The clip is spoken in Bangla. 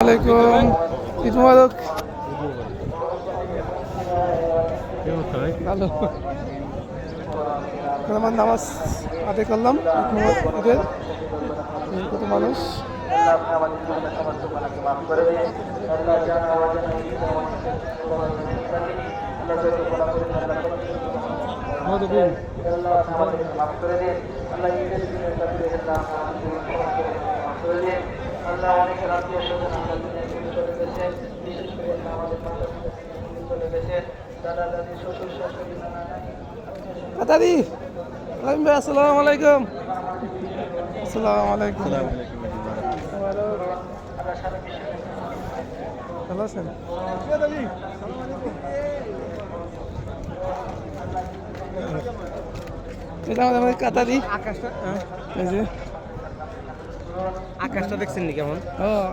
আলাইকুম, ঈদ মুবারক। ভালো, আমার নামাজ আদায় করলাম ঈদের। কত মানুষ। আল্লাহ অনেকের আত্মীয় স্বজন চলে গেছে, বিশেষ করে আমাদের চলে গেছে, দাদা দাদি শ্বশুর শাশুড়ি দাদি ভাই, আসসালামু আলাইকুম। আসসালামু আলাইকুম। ভালো আছেন? এটা আমাদের কাতারি আকাশটা এই যে আকাশটা দেখছেন নি কেমন? ও